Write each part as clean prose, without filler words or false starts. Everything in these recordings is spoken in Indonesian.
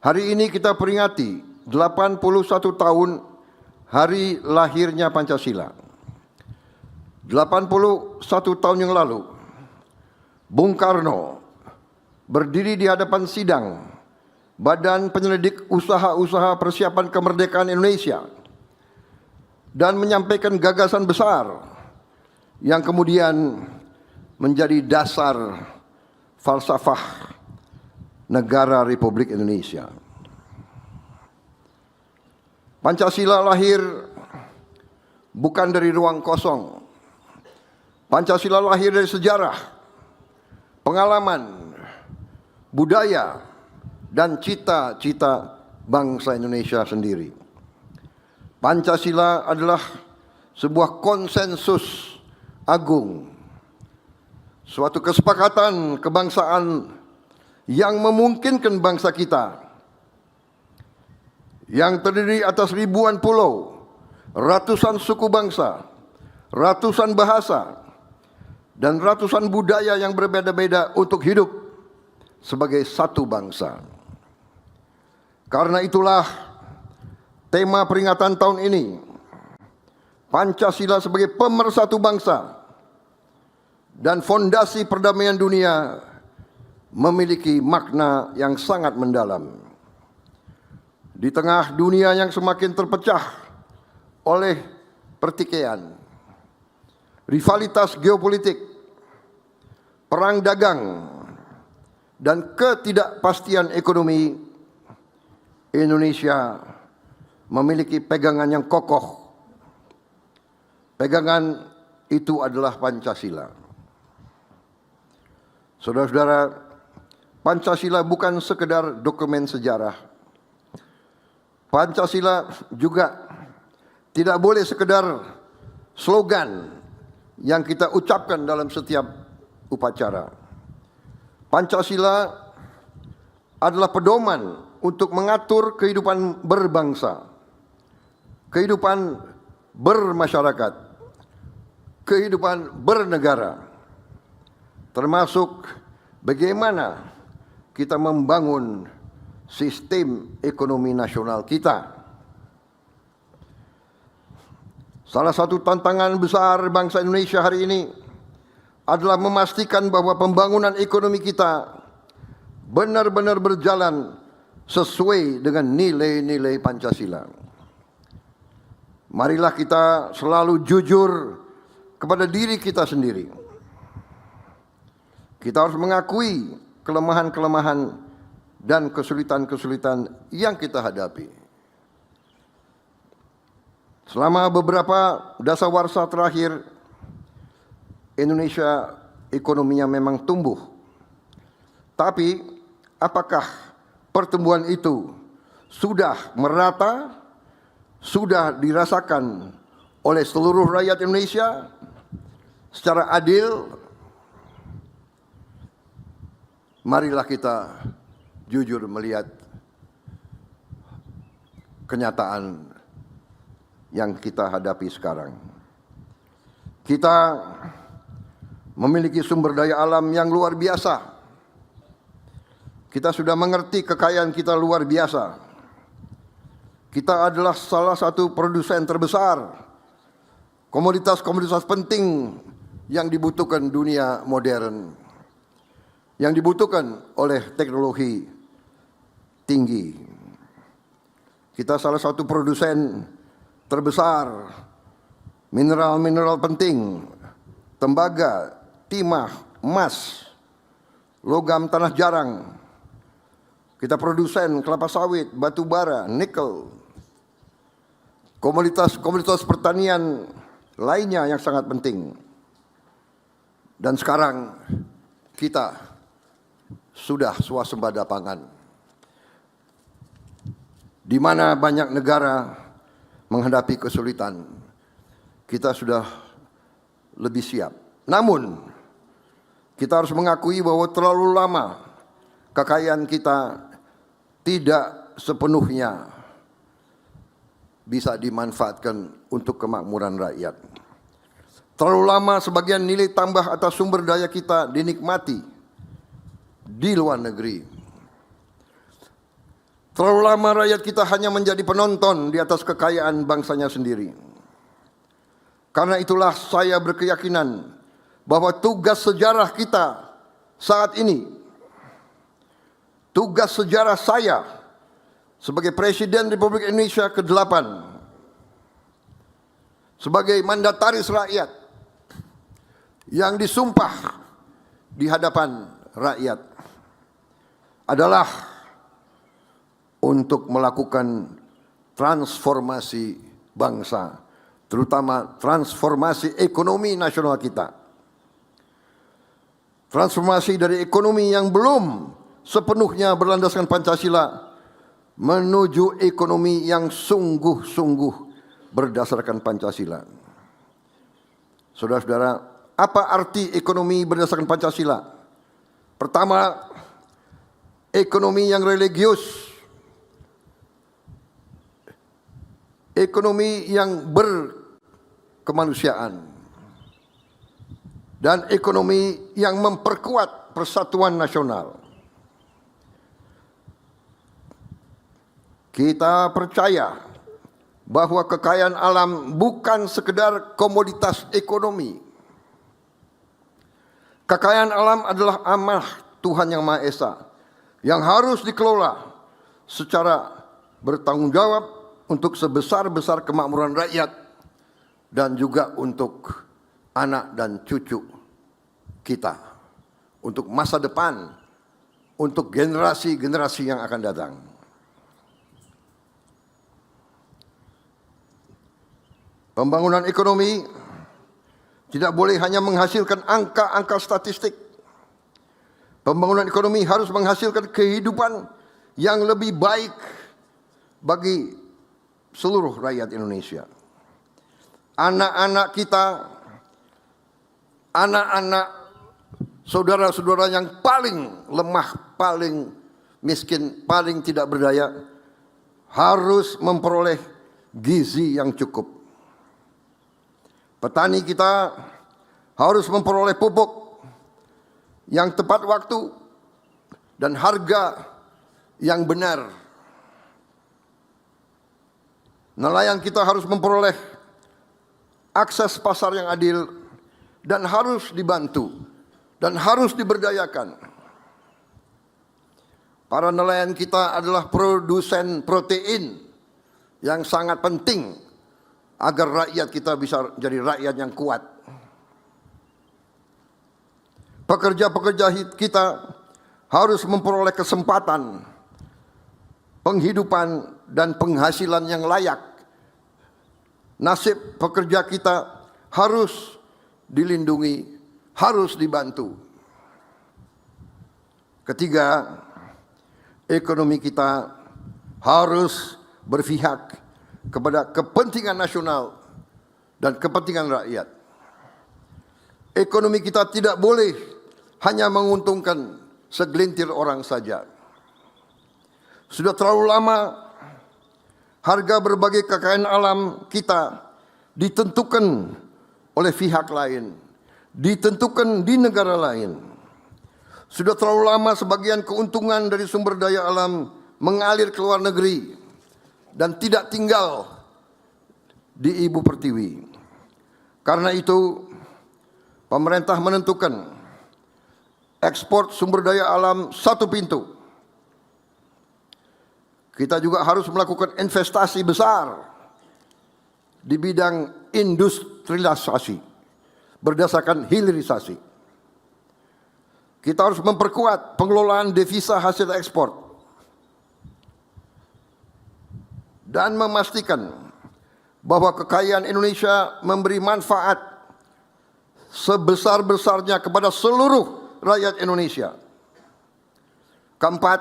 Hari ini kita peringati 81 tahun hari lahirnya Pancasila. 81 tahun yang lalu, Bung Karno berdiri di hadapan sidang Badan Penyelidik Usaha-Usaha Persiapan Kemerdekaan Indonesia dan menyampaikan gagasan besar yang kemudian menjadi dasar falsafah negara Republik Indonesia. Pancasila lahir bukan dari ruang kosong. Pancasila lahir dari sejarah, pengalaman, budaya, dan cita-cita bangsa Indonesia sendiri. Pancasila adalah sebuah konsensus agung, suatu kesepakatan kebangsaan yang memungkinkan bangsa kita yang terdiri atas ribuan pulau, ratusan suku bangsa, ratusan bahasa, dan ratusan budaya yang berbeda-beda untuk hidup sebagai satu bangsa. Karena itulah tema peringatan tahun ini, Pancasila sebagai pemersatu bangsa dan fondasi perdamaian dunia, memiliki makna yang sangat mendalam. Di tengah dunia yang semakin terpecah oleh pertikaian, rivalitas geopolitik, perang dagang, dan ketidakpastian ekonomi, Indonesia memiliki pegangan yang kokoh. Pegangan itu adalah Pancasila. Saudara-saudara, Pancasila bukan sekedar dokumen sejarah. Pancasila juga tidak boleh sekedar slogan yang kita ucapkan dalam setiap upacara. Pancasila adalah pedoman untuk mengatur kehidupan berbangsa, kehidupan bermasyarakat, kehidupan bernegara, termasuk bagaimana kita membangun sistem ekonomi nasional kita. Salah satu tantangan besar bangsa Indonesia hari ini adalah memastikan bahwa pembangunan ekonomi kita benar-benar berjalan sesuai dengan nilai-nilai Pancasila. Marilah kita selalu jujur kepada diri kita sendiri. Kita harus mengakui kelemahan-kelemahan dan kesulitan-kesulitan yang kita hadapi. Selama beberapa dasawarsa terakhir, Indonesia ekonominya memang tumbuh. Tapi apakah pertumbuhan itu sudah merata, sudah dirasakan oleh seluruh rakyat Indonesia secara adil? Marilah kita jujur melihat kenyataan yang kita hadapi sekarang. Kita memiliki sumber daya alam yang luar biasa. Kita sudah mengerti kekayaan kita luar biasa. Kita adalah salah satu produsen terbesar komoditas-komoditas penting yang dibutuhkan dunia modern, yang dibutuhkan oleh teknologi tinggi. Kita salah satu produsen terbesar mineral-mineral penting, tembaga, timah, emas, logam tanah jarang. Kita produsen kelapa sawit, batu bara, nikel, komoditas pertanian lainnya yang sangat penting. Dan sekarang kita sudah swasembada pangan, di mana banyak negara menghadapi kesulitan. Kita sudah lebih siap. Namun, kita harus mengakui bahwa terlalu lama kekayaan kita tidak sepenuhnya bisa dimanfaatkan untuk kemakmuran rakyat. Terlalu lama sebagian nilai tambah atas sumber daya kita dinikmati di luar negeri. Terlalu lama rakyat kita hanya menjadi penonton di atas kekayaan bangsanya sendiri. Karena itulah saya berkeyakinan bahwa tugas sejarah kita saat ini, tugas sejarah saya sebagai Presiden Republik Indonesia ke-8, sebagai mandataris rakyat yang disumpah di hadapan rakyat, adalah untuk melakukan transformasi bangsa, terutama transformasi ekonomi nasional kita. Transformasi dari ekonomi yang belum sepenuhnya berlandaskan Pancasila menuju ekonomi yang sungguh-sungguh berdasarkan Pancasila. Saudara-saudara, apa arti ekonomi berdasarkan Pancasila? Pertama, ekonomi yang religius, ekonomi yang berkemanusiaan, dan ekonomi yang memperkuat persatuan nasional. Kita percaya bahwa kekayaan alam bukan sekedar komoditas ekonomi. Kekayaan alam adalah amanah Tuhan Yang Maha Esa yang harus dikelola secara bertanggung jawab untuk sebesar-besar kemakmuran rakyat dan juga untuk anak dan cucu kita, untuk masa depan, untuk generasi-generasi yang akan datang. Pembangunan ekonomi tidak boleh hanya menghasilkan angka-angka statistik. Pembangunan ekonomi harus menghasilkan kehidupan yang lebih baik bagi seluruh rakyat Indonesia. Anak-anak kita, anak-anak saudara-saudara yang paling lemah, paling miskin, paling tidak berdaya, harus memperoleh gizi yang cukup. Petani kita harus memperoleh pupuk yang tepat waktu dan harga yang benar. Nelayan kita harus memperoleh akses pasar yang adil dan harus dibantu dan harus diberdayakan. Para nelayan kita adalah produsen protein yang sangat penting agar rakyat kita bisa jadi rakyat yang kuat. Pekerja-pekerja kita harus memperoleh kesempatan penghidupan dan penghasilan yang layak. Nasib pekerja kita harus dilindungi, harus dibantu. Ketiga, ekonomi kita harus berpihak kepada kepentingan nasional dan kepentingan rakyat. Ekonomi kita tidak boleh hanya menguntungkan segelintir orang saja. Sudah terlalu lama harga berbagai kekayaan alam kita ditentukan oleh pihak lain, ditentukan di negara lain. Sudah terlalu lama sebagian keuntungan dari sumber daya alam mengalir ke luar negeri dan tidak tinggal di ibu pertiwi. Karena itu, pemerintah menentukan ekspor sumber daya alam satu pintu. Kita juga harus melakukan investasi besar di bidang industrialisasi berdasarkan hilirisasi. Kita harus memperkuat pengelolaan devisa hasil ekspor dan memastikan bahwa kekayaan Indonesia memberi manfaat sebesar-besarnya kepada seluruh rakyat Indonesia. Keempat,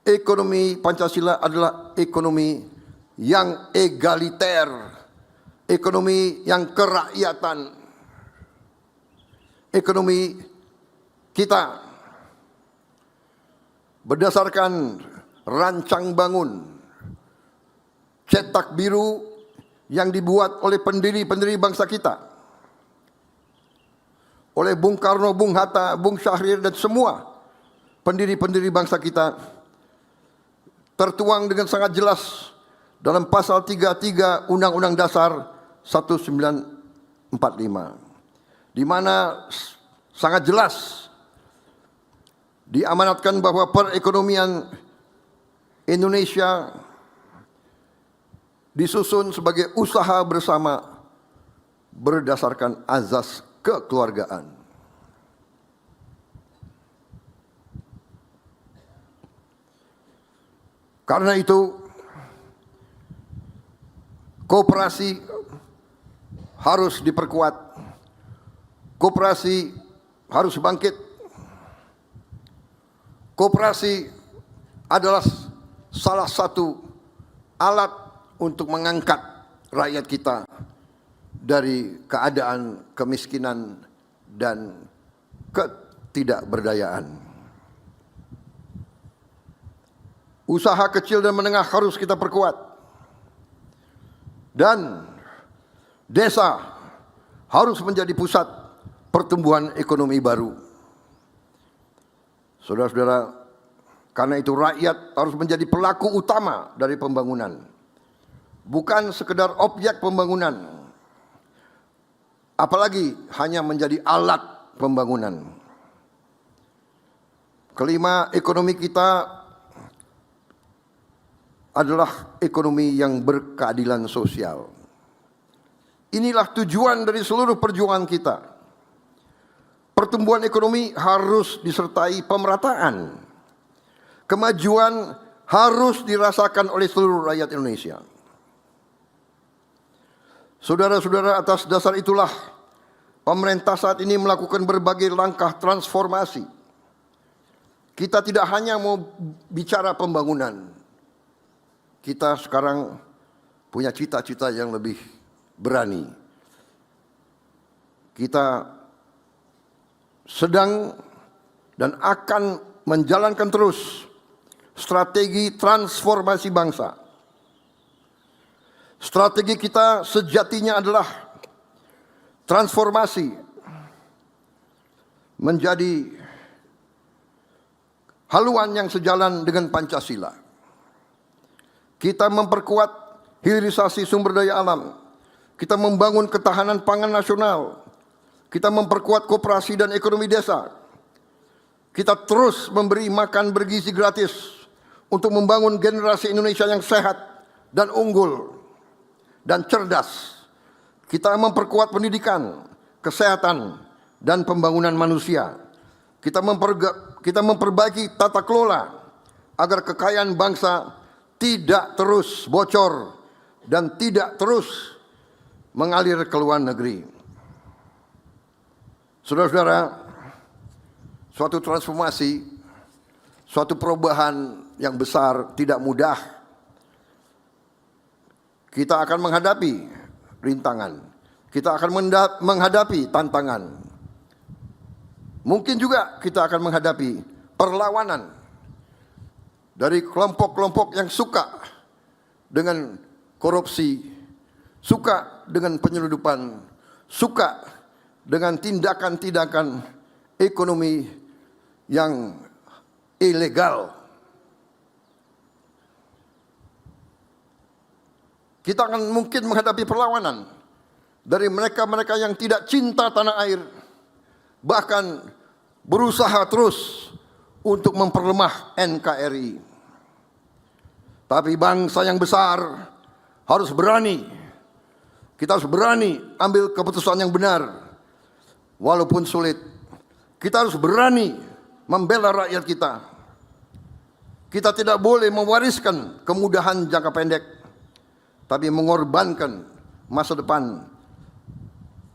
ekonomi Pancasila adalah ekonomi yang egaliter, ekonomi yang kerakyatan, ekonomi kita berdasarkan rancang bangun cetak biru yang dibuat oleh pendiri-pendiri bangsa kita, oleh Bung Karno, Bung Hatta, Bung Syahrir dan semua pendiri-pendiri bangsa kita. tertuang dengan sangat jelas dalam pasal 33 Undang-Undang Dasar 1945, di mana sangat jelas diamanatkan bahwa perekonomian Indonesia disusun sebagai usaha bersama berdasarkan azas kekeluargaan. Karena itu, koperasi harus diperkuat, koperasi harus bangkit. Koperasi adalah salah satu alat untuk mengangkat rakyat kita dari keadaan kemiskinan dan ketidakberdayaan. Usaha kecil dan menengah harus kita perkuat. Dan desa harus menjadi pusat pertumbuhan ekonomi baru. Saudara-saudara, karena itu rakyat harus menjadi pelaku utama dari pembangunan. Bukan sekedar objek pembangunan, apalagi hanya menjadi alat pembangunan. Kelima, ekonomi kita adalah ekonomi yang berkeadilan sosial. Inilah tujuan dari seluruh perjuangan kita. Pertumbuhan ekonomi harus disertai pemerataan. Kemajuan harus dirasakan oleh seluruh rakyat Indonesia. Saudara-saudara, atas dasar itulah pemerintah saat ini melakukan berbagai langkah transformasi. Kita tidak hanya mau bicara pembangunan. Kita sekarang punya cita-cita yang lebih berani. Kita sedang dan akan menjalankan terus strategi transformasi bangsa. Strategi kita sejatinya adalah transformasi menjadi haluan yang sejalan dengan Pancasila. Kita memperkuat hilirisasi sumber daya alam. Kita membangun ketahanan pangan nasional. Kita memperkuat koperasi dan ekonomi desa. Kita terus memberi makan bergizi gratis untuk membangun generasi Indonesia yang sehat dan unggul dan cerdas. Kita memperkuat pendidikan, kesehatan, dan pembangunan manusia. Kita memperbaiki tata kelola agar kekayaan bangsa tidak terus bocor dan tidak terus mengalir ke luar negeri. Saudara-saudara, suatu transformasi, suatu perubahan yang besar tidak mudah. Kita akan menghadapi rintangan, kita akan menghadapi tantangan. Mungkin juga kita akan menghadapi perlawanan dari kelompok-kelompok yang suka dengan korupsi, suka dengan penyeludupan, suka dengan tindakan-tindakan ekonomi yang ilegal. Kita akan mungkin menghadapi perlawanan dari mereka-mereka yang tidak cinta tanah air, bahkan berusaha terus untuk memperlemah NKRI. Tapi bangsa yang besar harus berani. Kita harus berani ambil keputusan yang benar. Walaupun sulit, kita harus berani membela rakyat kita. Kita tidak boleh mewariskan kemudahan jangka pendek, tapi mengorbankan masa depan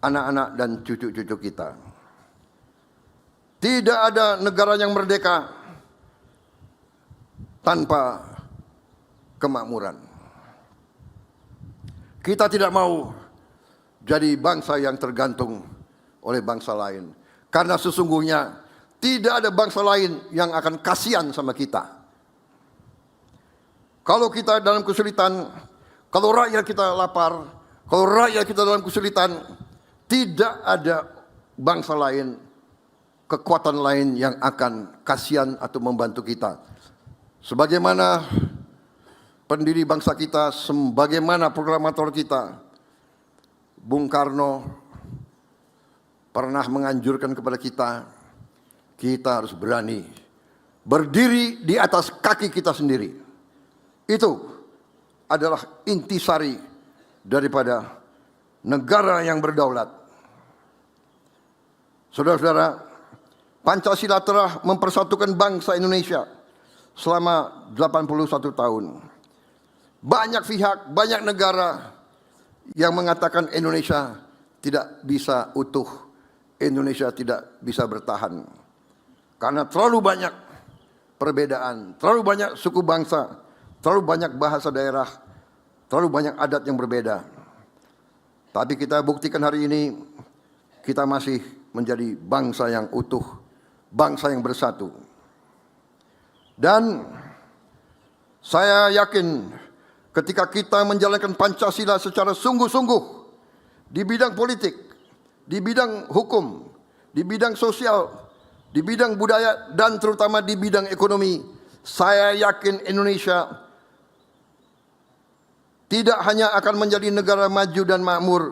anak-anak dan cucu-cucu kita. Tidak ada negara yang merdeka tanpa kemakmuran. Kita tidak mau jadi bangsa yang tergantung oleh bangsa lain. Karena sesungguhnya tidak ada bangsa lain yang akan kasihan sama kita. Kalau kita dalam kesulitan, kalau rakyat kita lapar, kalau rakyat kita dalam kesulitan, tidak ada bangsa lain, kekuatan lain yang akan kasihan atau membantu kita. Sebagaimana pendiri bangsa kita, sebagaimana proklamator kita, Bung Karno pernah menganjurkan kepada kita harus berani berdiri di atas kaki kita sendiri. Itu adalah intisari daripada negara yang berdaulat. Saudara-saudara, Pancasila telah mempersatukan bangsa Indonesia selama 81 tahun. Banyak pihak, banyak negara yang mengatakan Indonesia tidak bisa utuh, Indonesia tidak bisa bertahan. Karena terlalu banyak perbedaan, terlalu banyak suku bangsa, terlalu banyak bahasa daerah, terlalu banyak adat yang berbeda. Tapi kita buktikan hari ini, kita masih menjadi bangsa yang utuh, bangsa yang bersatu. Dan saya yakin ketika kita menjalankan Pancasila secara sungguh-sungguh di bidang politik, di bidang hukum, di bidang sosial, di bidang budaya, dan terutama di bidang ekonomi, saya yakin Indonesia tidak hanya akan menjadi negara maju dan makmur,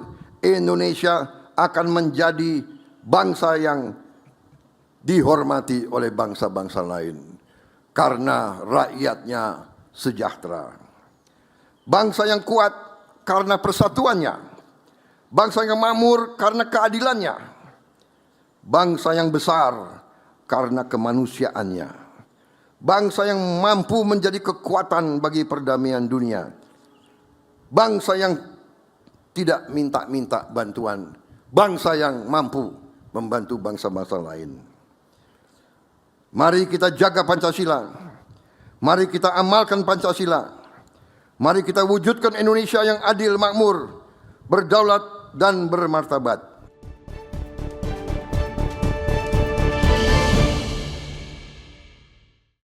Indonesia akan menjadi bangsa yang dihormati oleh bangsa-bangsa lain karena rakyatnya sejahtera. Bangsa yang kuat karena persatuannya, bangsa yang makmur karena keadilannya, bangsa yang besar karena kemanusiaannya, bangsa yang mampu menjadi kekuatan bagi perdamaian dunia, bangsa yang tidak minta-minta bantuan, bangsa yang mampu membantu bangsa-bangsa lain. Mari kita jaga Pancasila, mari kita amalkan Pancasila, mari kita wujudkan Indonesia yang adil, makmur, berdaulat, dan bermartabat.